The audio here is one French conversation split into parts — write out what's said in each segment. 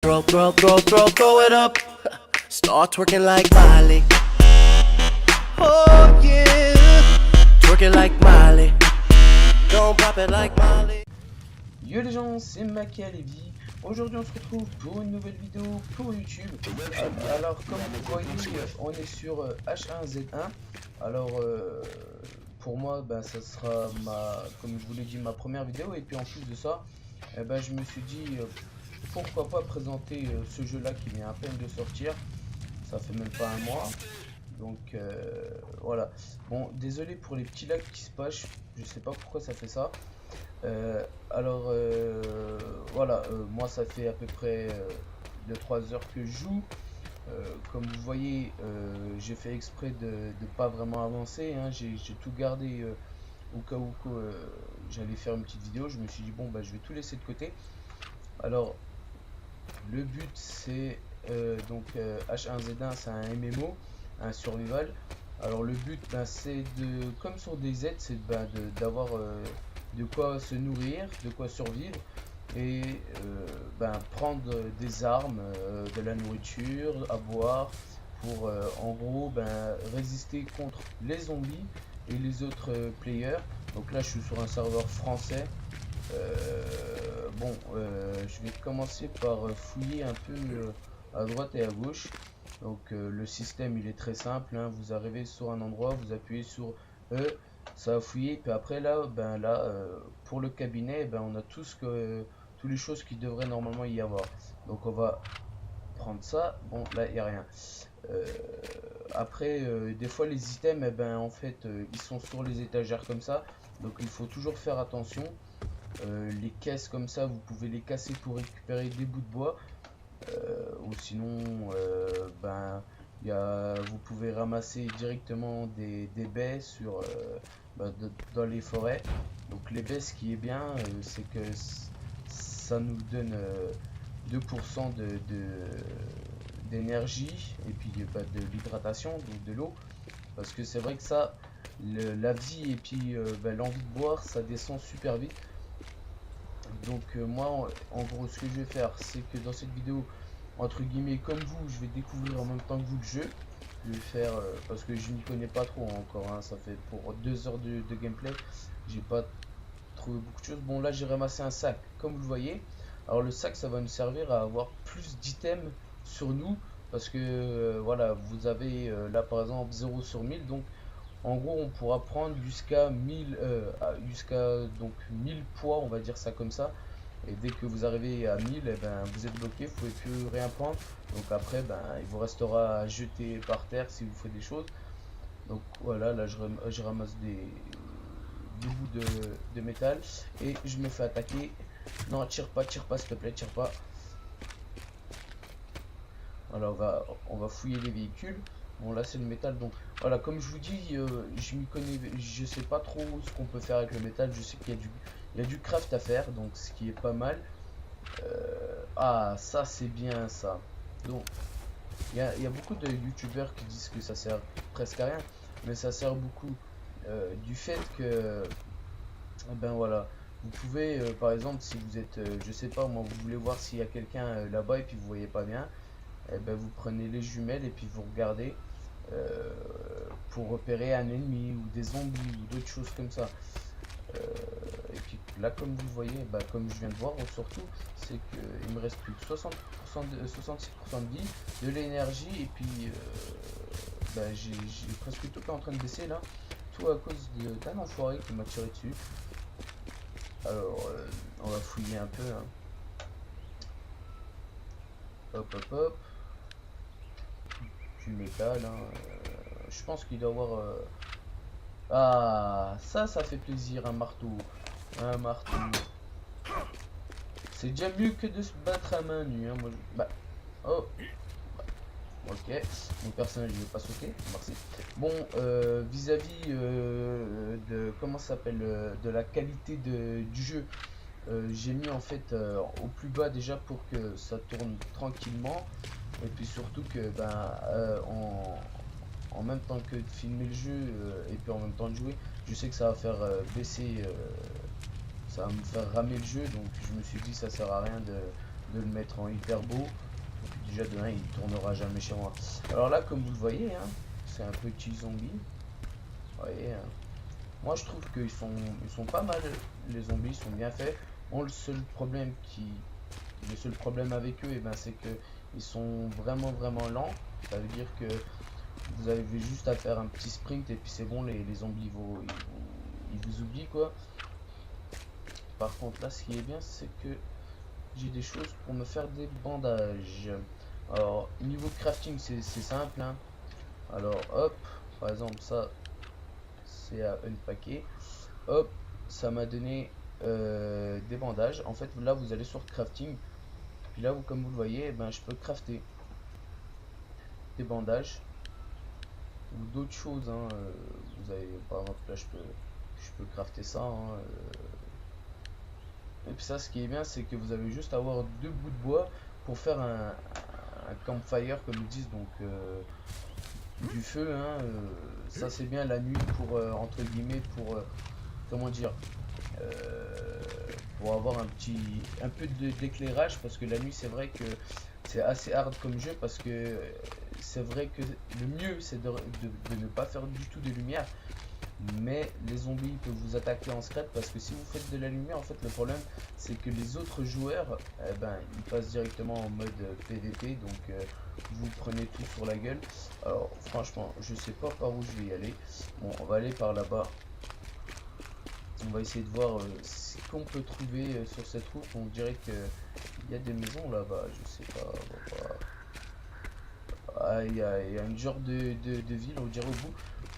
Throw it up. Start twerking like Miley. Oh yeah. Twerking like Miley. Don't pop it like Miley. Yo les gens, c'est Maki Alevi. Aujourd'hui on se retrouve pour une nouvelle vidéo pour YouTube. Alors comme vous voyez, on est sur H1Z1. Alors pour moi, ça sera comme je vous l'ai dit, ma première vidéo. Et puis en plus de ça, je me suis dit pourquoi pas présenter ce jeu là qui vient à peine de sortir. Ça fait même pas un mois. Donc voilà. Bon, désolé pour les petits lags qui se passent. Je sais pas pourquoi ça fait ça. Voilà, moi ça fait à peu près 2-3 heures que je joue. Comme vous voyez, j'ai fait exprès de pas vraiment avancer, hein. J'ai tout gardé au cas où j'allais faire une petite vidéo. Je me suis dit bon je vais tout laisser de côté. Alors le but c'est H1Z1, c'est un MMO, un survival. Alors le but c'est de, comme sur DayZ, c'est d'avoir de quoi se nourrir, de quoi survivre et prendre des armes, de la nourriture à boire pour en gros résister contre les zombies et les autres players. Donc là je suis sur un serveur français. Je vais commencer par fouiller un peu à droite et à gauche. Donc le système il est très simple, hein. Vous arrivez sur un endroit, vous appuyez sur E, ça va fouiller. Puis après pour le cabinet, on a toutes les choses qui devraient normalement y avoir. Donc on va prendre ça. Bon là il n'y a rien. Après des fois les items en fait ils sont sur les étagères comme ça. Donc il faut toujours faire attention. Les caisses comme ça, vous pouvez les casser pour récupérer des bouts de bois. Ou sinon vous pouvez ramasser directement des baies dans les forêts. Donc les baies, ce qui est bien, c'est que ça nous donne 2% d'énergie et puis de l'hydratation, donc de l'eau. Parce que c'est vrai que ça, la vie et puis l'envie de boire, ça descend super vite. Donc moi en gros ce que je vais faire, c'est que dans cette vidéo, entre guillemets comme vous, je vais découvrir en même temps que vous le jeu. Je vais faire parce que je n'y connais pas trop encore, hein. Ça fait pour 2 heures de gameplay, j'ai pas trouvé beaucoup de choses. Bon là j'ai ramassé un sac comme vous le voyez. Alors le sac ça va nous servir à avoir plus d'items sur nous. Parce que voilà, vous avez là par exemple 0 sur 1000. Donc en gros on pourra prendre jusqu'à 1000 1000 poids, on va dire ça comme ça. Et dès que vous arrivez à 1000, vous êtes bloqué, vous pouvez plus rien prendre. Donc après il vous restera à jeter par terre si vous faites des choses. Donc voilà, là je ramasse des bouts de métal et je me fais attaquer. Non, tire pas s'il te plaît, tire pas. Alors on va fouiller les véhicules. Bon là c'est le métal, donc voilà, comme je vous dis, je m'y connais, je sais pas trop ce qu'on peut faire avec le métal. Je sais qu'il y a du craft à faire, donc ce qui est pas mal. Ah ça c'est bien ça. Donc il y a beaucoup de youtubeurs qui disent que ça sert presque à rien, mais ça sert beaucoup du fait que voilà, vous pouvez par exemple si vous êtes je sais pas moi, vous voulez voir s'il y a quelqu'un là-bas et puis vous voyez pas bien, vous prenez les jumelles et puis vous regardez pour repérer un ennemi ou des zombies ou d'autres choses comme ça. Et puis là comme vous le voyez, comme je viens de voir surtout, c'est qu'il me reste plus que 66% de vie, de l'énergie, et puis j'ai presque tout qui est en train de baisser là, tout à cause d'un enfoiré qui m'a tiré dessus. Alors on va fouiller un peu, hein. Hop hop hop, du métal, hein. Je pense qu'il doit y avoir ah ça fait plaisir, un marteau. Un marteau, c'est déjà mieux que de se battre à main nue, hein. Moi oh ok, mon personnage il veut pas sauter, merci. Bon vis-à-vis de comment ça s'appelle, de la qualité du jeu, j'ai mis en fait au plus bas déjà pour que ça tourne tranquillement. Et puis surtout que en même temps que de filmer le jeu et puis en même temps de jouer, je sais que ça va faire baisser, ça va me faire ramer le jeu. Donc je me suis dit ça sert à rien de de le mettre en hyper beau. Et puis déjà de 1 il tournera jamais chez moi. Alors là comme vous le voyez hein, c'est un petit zombie. Vous voyez hein. Moi je trouve qu'ils sont pas mal, les zombies sont bien faits. Bon le seul problème avec eux et ben, c'est que ils sont vraiment lents. Ça veut dire que vous avez juste à faire un petit sprint et puis c'est bon, les zombies ils vous oublient quoi. Par contre là ce qui est bien c'est que j'ai des choses pour me faire des bandages. Alors niveau crafting c'est simple hein. Alors hop, par exemple ça c'est à unpacker. Hop, ça m'a donné des bandages. En fait là vous allez sur crafting. Puis là comme vous le voyez, ben, je peux crafter des bandages ou d'autres choses hein. Vous avez par exemple là je peux crafter ça hein. Et puis ça ce qui est bien c'est que vous avez juste à avoir 2 bouts de bois pour faire un campfire comme ils disent, donc du feu hein. Ça c'est bien la nuit pour entre guillemets pour comment dire, pour avoir un peu d'éclairage, parce que la nuit c'est vrai que c'est assez hard comme jeu, parce que c'est vrai que le mieux c'est de ne pas faire du tout de lumière, mais les zombies peuvent vous attaquer en secret, parce que si vous faites de la lumière en fait le problème c'est que les autres joueurs ben, ils passent directement en mode PVP, donc vous prenez tout sur la gueule. Alors franchement je sais pas par où je vais y aller. Bon on va aller par là-bas. On va essayer de voir ce qu'on peut trouver sur cette route. On dirait qu'il y a des maisons là-bas, je sais pas. Ah, il y a une genre de ville, on dirait au bout.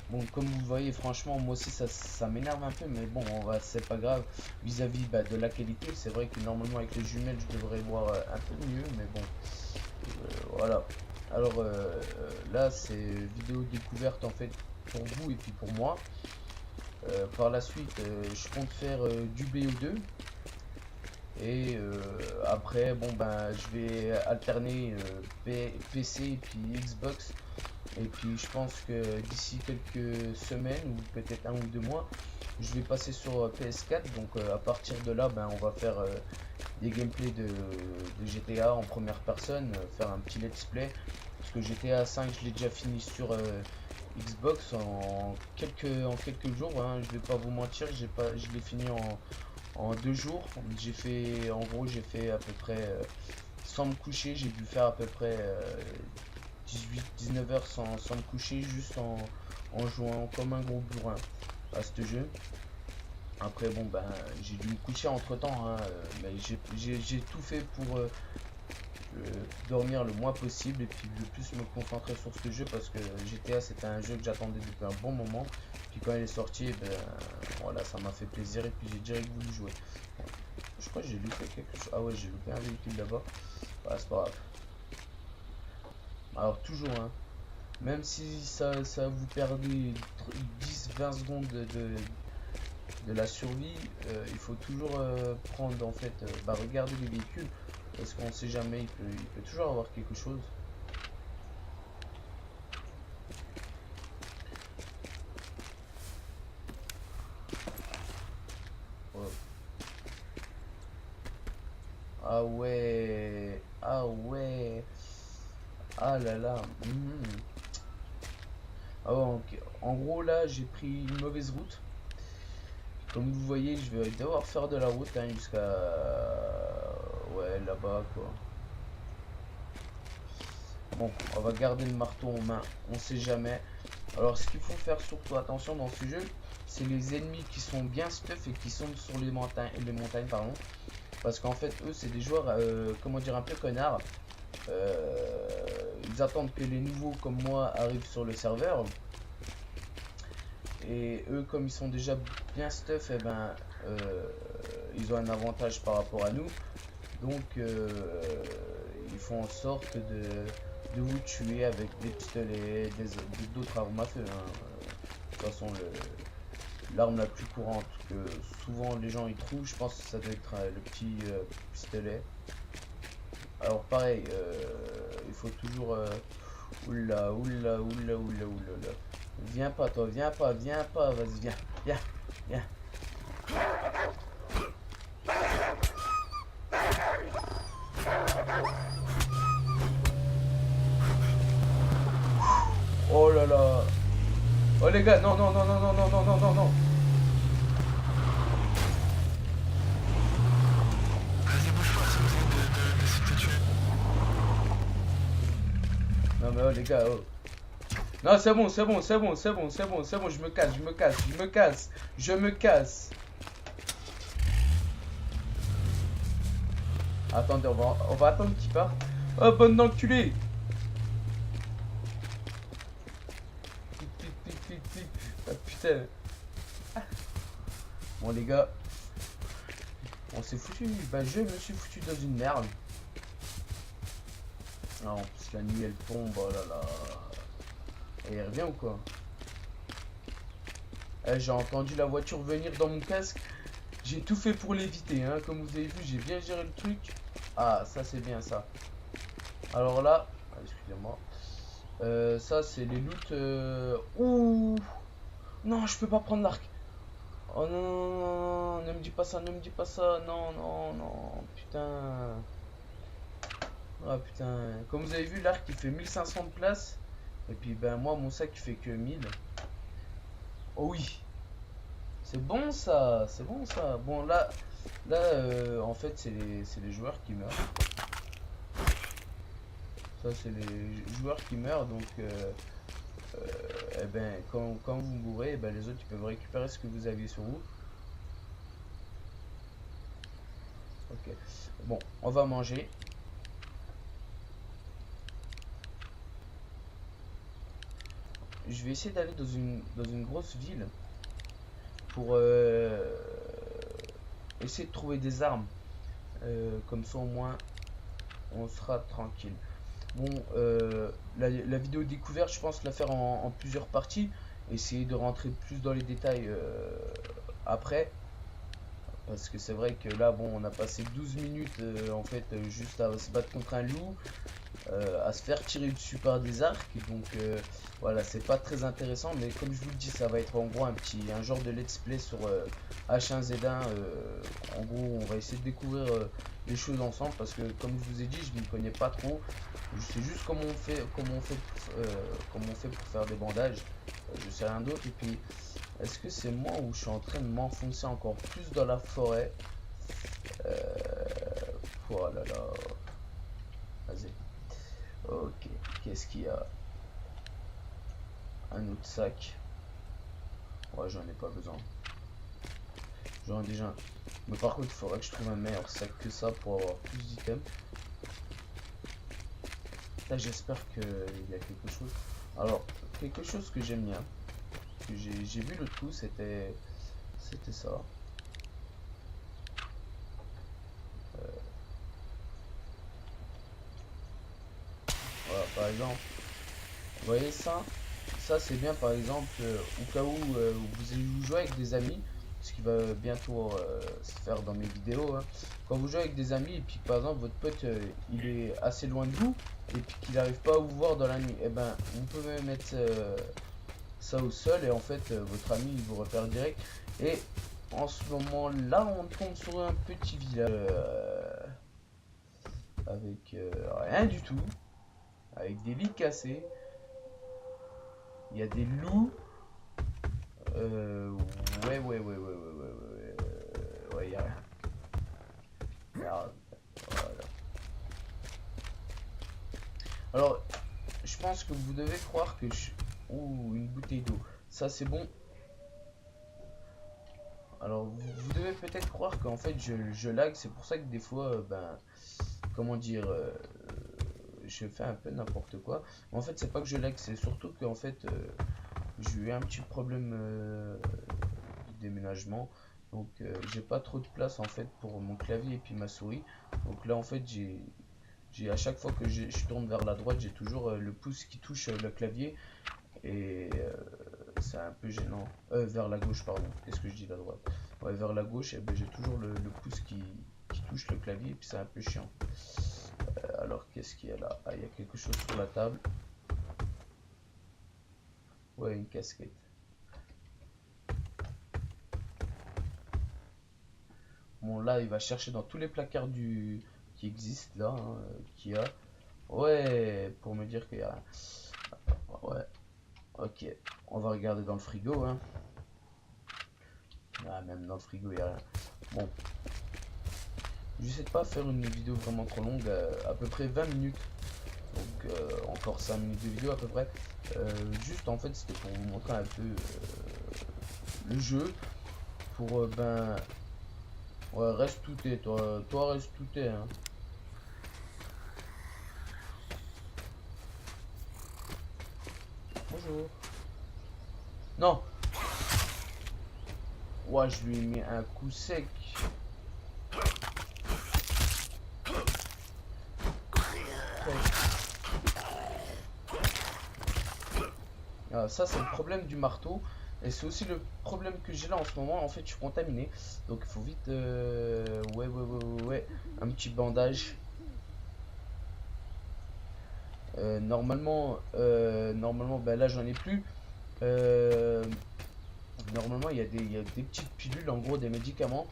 Bon, comme vous voyez, franchement, moi aussi ça m'énerve un peu, mais bon, c'est pas grave. Vis-à-vis de la qualité, c'est vrai que normalement avec les jumelles, je devrais voir un peu mieux, mais bon, voilà. Alors là, c'est vidéo découverte en fait pour vous et puis pour moi. Par la suite je compte faire du BO2 et après bon ben je vais alterner PC et puis Xbox, et puis je pense que d'ici quelques semaines ou peut-être 1 ou 2 mois je vais passer sur PS4, donc à partir de là ben on va faire des gameplays de GTA en première personne, faire un petit let's play, parce que GTA 5 je l'ai déjà fini sur Xbox en quelques jours hein. Je vais pas vous mentir, je l'ai fini en 2 jours. J'ai fait en gros j'ai fait à peu près sans me coucher, j'ai dû faire à peu près 18-19 heures sans me coucher, juste en jouant comme un gros bourrin à ce jeu. Après bon ben j'ai dû me coucher entre temps hein, mais j'ai tout fait pour dormir le moins possible et puis le plus me concentrer sur ce jeu, parce que GTA c'était un jeu que j'attendais depuis un bon moment, puis quand il est sorti ben voilà ça m'a fait plaisir et puis j'ai direct voulu jouer. Je crois que j'ai loupé quelque chose. Ah ouais, j'ai loupé un véhicule là-bas. Bah, c'est pas grave. Alors toujours hein, même si ça vous perdez 10-20 secondes de la survie, il faut toujours prendre en fait regarder les véhicules, parce qu'on sait jamais, il peut toujours avoir quelque chose. Oh. Ah ouais, ah ouais, ah là là. Ah ouais, en gros là j'ai pris une mauvaise route. Comme vous voyez, je vais devoir faire de la route hein, jusqu'à ouais là-bas quoi. Bon, on va garder le marteau en main, on sait jamais. Alors ce qu'il faut faire surtout attention dans ce jeu, c'est les ennemis qui sont bien stuff et qui sont sur les montagnes pardon. Parce qu'en fait eux c'est des joueurs comment dire, un peu connards. Ils attendent que les nouveaux comme moi arrivent sur le serveur. Et eux comme ils sont déjà bien stuff, et ben ils ont un avantage par rapport à nous. Donc ils font en sorte de vous tuer avec des pistolets, d'autres armes à feu hein. De toute façon l'arme la plus courante que souvent les gens y trouvent, je pense que ça doit être le petit pistolet. Alors pareil, il faut toujours oula. Viens pas toi, viens pas, vas-y viens. là là. Oh les gars, non, non, non, non, non, non, non, non, non, non. Vas-y, bouge pas, c'est besoin de laisser te tuer. Non mais oh les gars, oh. Non, c'est bon, c'est bon, c'est bon, c'est bon, c'est bon, c'est bon, je me casse, je me casse, je me casse, je me casse. Attendez, on va attendre qu'il parte. Oh, bonne enculée. Ah, putain. Bon les gars, on s'est foutu, bah je me suis foutu dans une merde. Ah, en plus la nuit elle tombe, oh là là. Et elle revient ou quoi? Eh, j'ai entendu la voiture venir dans mon casque. J'ai tout fait pour l'éviter, hein. Comme vous avez vu, j'ai bien géré le truc. Ah, ça c'est bien ça. Alors là, excusez-moi. Ça c'est les loots. Ouh. Non, je peux pas prendre l'arc. Oh non, non, non, non, ne me dis pas ça, ne me dis pas ça. Non, non, non. Putain. Ah putain. Comme vous avez vu, l'arc il fait 1500 de place. Et puis ben moi mon sac il fait que 1000. Oh oui. C'est bon ça, c'est bon ça. Bon là en fait c'est les joueurs qui meurent. Ça c'est les joueurs qui meurent donc eh ben quand vous mourrez, eh ben, les autres ils peuvent récupérer ce que vous aviez sur vous. Ok. Bon, on va manger. Je vais essayer d'aller dans une grosse ville pour essayer de trouver des armes. Comme ça au moins on sera tranquille. Bon, la vidéo découverte, je pense la faire en plusieurs parties. Essayer de rentrer plus dans les détails après. Parce que c'est vrai que là, bon, on a passé 12 minutes en fait juste à se battre contre un loup. À se faire tirer dessus par des arcs, donc voilà, c'est pas très intéressant, mais comme je vous le dis, ça va être en gros un genre de let's play sur H1Z1. En gros on va essayer de découvrir les choses ensemble, parce que comme je vous ai dit, je ne connais pas trop. Je sais juste comment on fait pour faire des bandages. Je sais rien d'autre. Et puis est-ce que c'est moi ou je suis en train de m'enfoncer encore plus dans la forêt? Oh là là, vas-y. Ok, qu'est-ce qu'il y a? Un autre sac. Ouais, j'en ai pas besoin. J'en ai déjà un. Mais par contre, il faudrait que je trouve un meilleur sac que ça pour avoir plus d'items. Là, j'espère qu'il y a quelque chose. Alors, quelque chose que j'aime bien, que j'ai vu le tout, c'était ça. Voilà, par exemple. Vous voyez ça? Ça c'est bien par exemple au cas où vous jouez avec des amis, ce qui va bientôt se faire dans mes vidéos, hein. Quand vous jouez avec des amis et puis par exemple votre pote il est assez loin de vous et puis qu'il n'arrive pas à vous voir dans la nuit, et ben vous pouvez mettre ça au sol et en fait votre ami il vous repère direct. Et en ce moment là on tombe sur un petit village avec rien du tout, avec des lits cassés. Il y a des loups. Ouais, il y a rien. Merde. Voilà. Alors, je pense que vous devez croire que je... Ouh, une bouteille d'eau. Ça, c'est bon. Alors, vous devez peut-être croire qu'en fait, je lag. C'est pour ça que des fois, ben... Comment dire... je fais un peu n'importe quoi. Mais en fait, c'est pas que je lag. C'est surtout qu'en fait... j'ai eu un petit problème de déménagement, donc j'ai pas trop de place en fait pour mon clavier et puis ma souris. Donc là en fait j'ai à chaque fois que je tourne vers la droite, j'ai toujours le pouce qui touche le clavier et c'est un peu gênant. Vers la gauche, pardon, qu'est-ce que je dis, la droite? Ouais, vers la gauche, et ben j'ai toujours le pouce qui touche le clavier et puis c'est un peu chiant. Alors qu'est-ce qu'il y a là? Ah, il y a quelque chose sur la table. Ouais, une casquette. Bon, là, il va chercher dans tous les placards qui existent là, qu'il y a. Ouais, pour me dire qu'il y a. Ouais. Ok, on va regarder dans le frigo, hein. Ah, même dans le frigo, il y a rien. Bon. J'essaie de pas faire une vidéo vraiment trop longue, à peu près 20 minutes. Donc encore 5 minutes de vidéo à peu près. Juste en fait c'était pour vous montrer un peu le jeu. Pour ben... Ouais, reste tout est, toi reste tout est, hein. Bonjour. Non. Ouais, je lui ai mis un coup sec. Ah, ça c'est le problème du marteau. Et c'est aussi le problème que j'ai là en ce moment. En fait je suis contaminé. Donc il faut vite... ouais. Un petit bandage. Normalement ben là j'en ai plus. Normalement il y a des petites pilules, en gros des médicaments.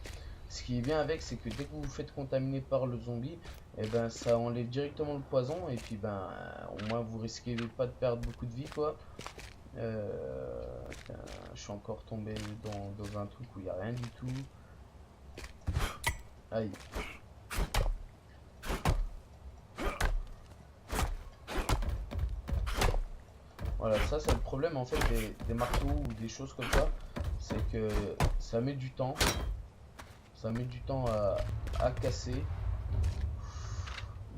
Ce qui est bien avec, c'est que dès que vous vous faites contaminer par le zombie, et ben ça enlève directement le poison. Et puis ben au moins vous risquez pas de perdre beaucoup de vie quoi. Tiens, je suis encore tombé dans un truc où il n'y a rien du tout. Aïe. Voilà, ça c'est le problème en fait des marteaux ou des choses comme ça. C'est que ça met du temps. Ça met du temps à casser.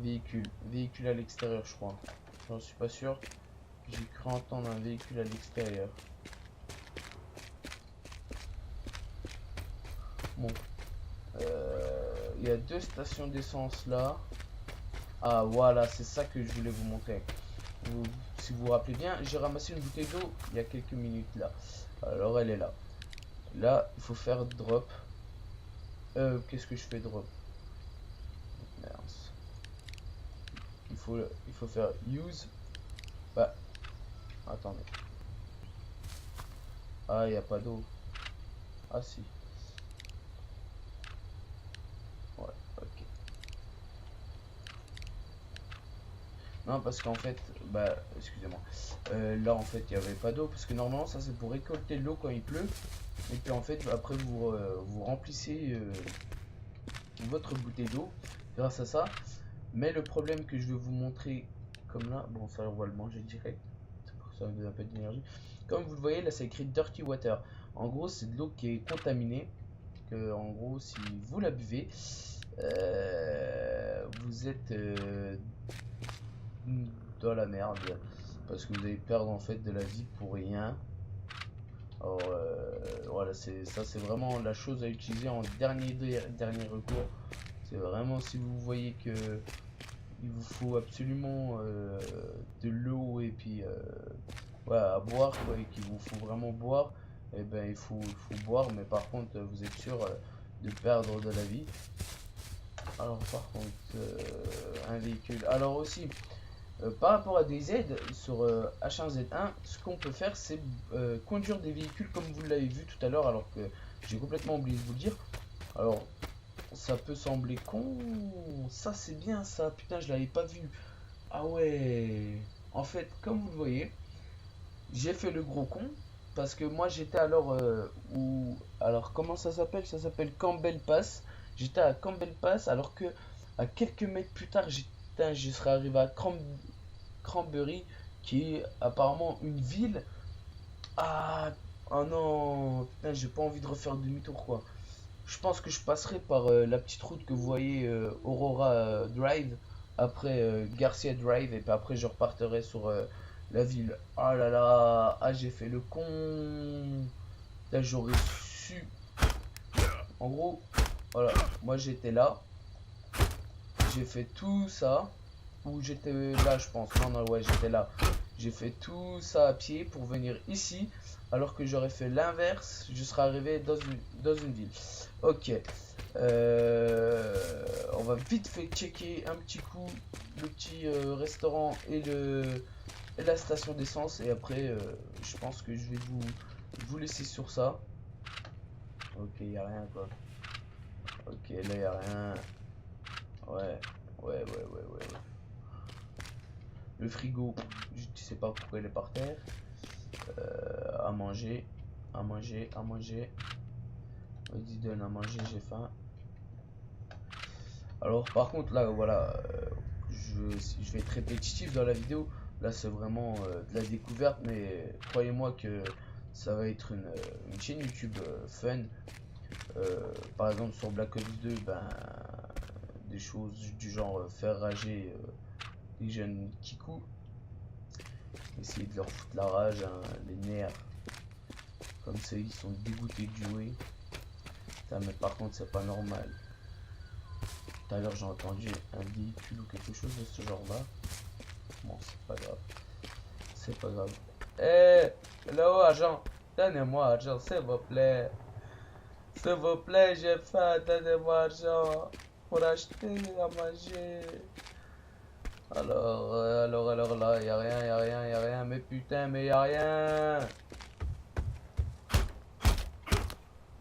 Véhicule à l'extérieur, je crois. J'en suis pas sûr. J'ai cru entendre un véhicule à l'extérieur. Bon. Il y a 2 stations d'essence là. Ah voilà, c'est ça que je voulais vous montrer. Si vous vous rappelez bien, j'ai ramassé une bouteille d'eau il y a quelques minutes là. Alors elle est là. Là, il faut faire drop. Qu'est-ce que je fais drop? Merde. Il faut faire use. Bah, attendez. Ah, il n'y a pas d'eau. Ah si. Ouais, ok. Non, parce qu'en fait, bah, excusez-moi. Là, en fait, il n'y avait pas d'eau. Parce que normalement, ça, c'est pour récolter l'eau quand il pleut. Et puis, en fait, après, vous remplissez votre bouteille d'eau grâce à ça. Mais le problème que je vais vous montrer, comme là, bon, ça, on va le manger direct. C'est pour ça que ça un peu d'énergie. Comme vous le voyez, là, c'est écrit Dirty Water. En gros, c'est de l'eau qui est contaminée. Que, en gros, si vous la buvez, vous êtes dans la merde parce que vous allez perdre en fait de la vie pour rien. Alors voilà, c'est vraiment la chose à utiliser en dernier recours. C'est vraiment si vous voyez que il vous faut absolument de l'eau et puis ouais, à boire quoi, et qu'il vous faut vraiment boire, et ben il faut boire, mais par contre vous êtes sûr de perdre de la vie. Alors par contre un véhicule, alors aussi par rapport à des aides sur H1Z1, ce qu'on peut faire c'est conduire des véhicules comme vous l'avez vu tout à l'heure, alors que j'ai complètement oublié de vous le dire. Alors ça peut sembler con, ça c'est bien ça, putain je l'avais pas vu. Ah ouais, en fait comme vous le voyez, j'ai fait le gros con, parce que moi j'étais alors alors comment ça s'appelle? Ça s'appelle Campbell Pass. J'étais à Campbell Pass alors que à quelques mètres plus tard je serais arrivé à Cranberry, qui est apparemment une ville. Ah, oh non, putain, j'ai pas envie de refaire demi-tour quoi. Je pense que je passerai par la petite route que vous voyez, Aurora Drive, après Garcia Drive, et puis après je repartirai sur la ville. Ah là là, ah j'ai fait le con. Là j'aurais su. En gros, voilà, moi j'étais là, j'ai fait tout ça. Ou j'étais là, je pense. Non, non, ouais, j'étais là. J'ai fait tout ça à pied pour venir ici, alors que j'aurais fait l'inverse, je serais arrivé dans une ville. Ok. On va vite fait checker un petit coup le petit restaurant et la station d'essence. Et après, je pense que je vais vous laisser sur ça. Ok, il n'y a rien quoi. Ok, là, il n'y a rien. Ouais. Le frigo, je sais pas pourquoi il est par terre. à manger. Vas-y, donne à manger, j'ai faim. Alors par contre là voilà, je vais être répétitif dans la vidéo. Là c'est vraiment de la découverte, mais croyez-moi que ça va être une chaîne YouTube fun. Par exemple sur Black Ops 2, ben, des choses du genre faire rager les jeunes Kikou. Essayer de leur foutre la rage, hein, les nerfs. Comme ça ils sont dégoûtés de jouer. Putain, mais par contre c'est pas normal. Tout à l'heure j'ai entendu un véhicule ou quelque chose de ce genre là. Bon c'est pas grave. C'est pas grave. Eh, hello agent, donnez-moi argent s'il vous plaît. S'il vous plaît, j'ai faim, donnez-moi argent pour acheter à manger. Alors là, y a rien, mais putain, mais y a rien.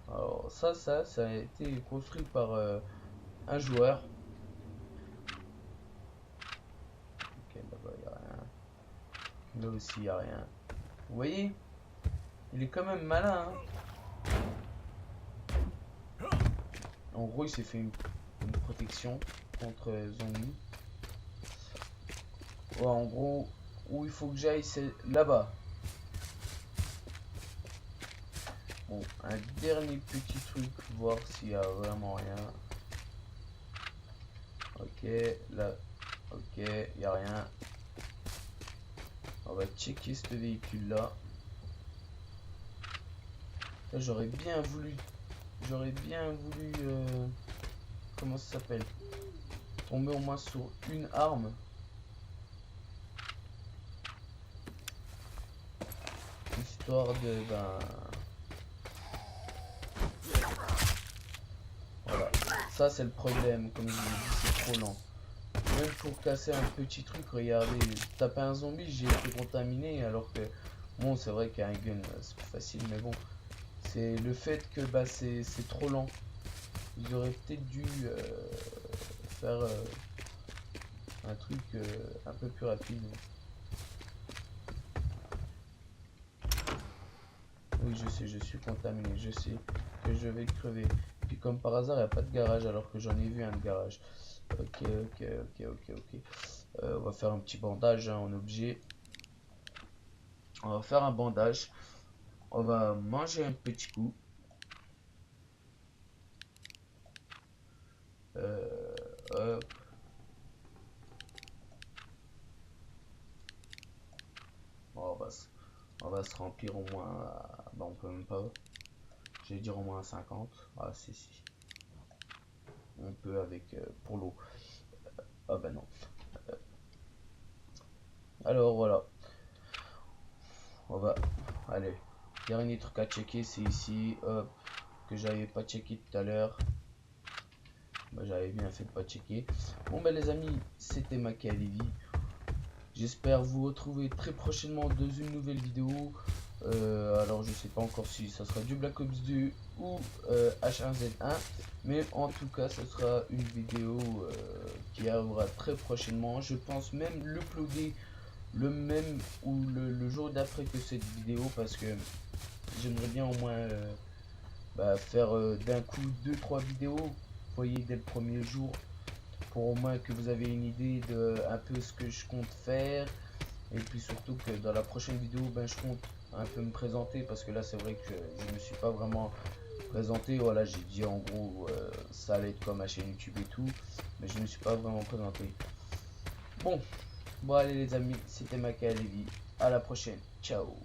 Alors ça a été construit par un joueur. Ok, là-bas y a rien. Là aussi y a rien. Vous voyez, il est quand même malin, hein. En gros, il s'est fait une protection contre zombies. Ouais, en gros, où il faut que j'aille, c'est là-bas. Bon, un dernier petit truc, voir s'il y a vraiment rien. Ok, là, ok, il n'y a rien. On va checker ce véhicule-là. J'aurais bien voulu comment ça s'appelle, tomber au moins sur une arme, histoire de voilà, ça c'est le problème, comme je vous l'ai dit, c'est trop lent. Même pour casser un petit truc, regardez, taper un zombie, j'ai été contaminé, alors que bon, c'est vrai qu'un gun c'est plus facile, mais bon, c'est le fait que c'est trop lent. Ils auraient peut-être dû faire un truc un peu plus rapide. Oui, je sais, je suis contaminé, je sais que je vais crever. Puis comme par hasard, il n'y a pas de garage alors que j'en ai vu un de garage. Ok. On va faire un petit bandage en objet. On va faire un bandage. On va manger un petit coup. Hop. Bon, on va se remplir au moins. Bah, on peut même pas. Je vais dire au moins 50. Ah, si. On peut avec pour l'eau. Ah, bah non. Alors voilà. On va. Allez. Dernier truc à checker, c'est ici. Hop. Que j'avais pas checké tout à l'heure. Bah, j'avais bien fait de pas checker. Bon bah les amis, c'était Makalevi. J'espère vous retrouver très prochainement dans une nouvelle vidéo. Alors je sais pas encore si ça sera du Black Ops 2 ou H1Z1, mais en tout cas ce sera une vidéo qui arrivera très prochainement. Je pense même l'uploader le même ou le jour d'après que cette vidéo, parce que j'aimerais bien au moins faire d'un coup 2-3 vidéos, voyez, dès le premier jour, pour au moins que vous avez une idée de un peu ce que je compte faire. Et puis surtout que dans la prochaine vidéo, je compte un peu me présenter, parce que là c'est vrai que je me suis pas vraiment présenté. Voilà, j'ai dit en gros ça allait être comme ma chaîne YouTube et tout, mais je me suis pas vraiment présenté. Bon allez les amis, c'était Makalevi, à la prochaine, ciao.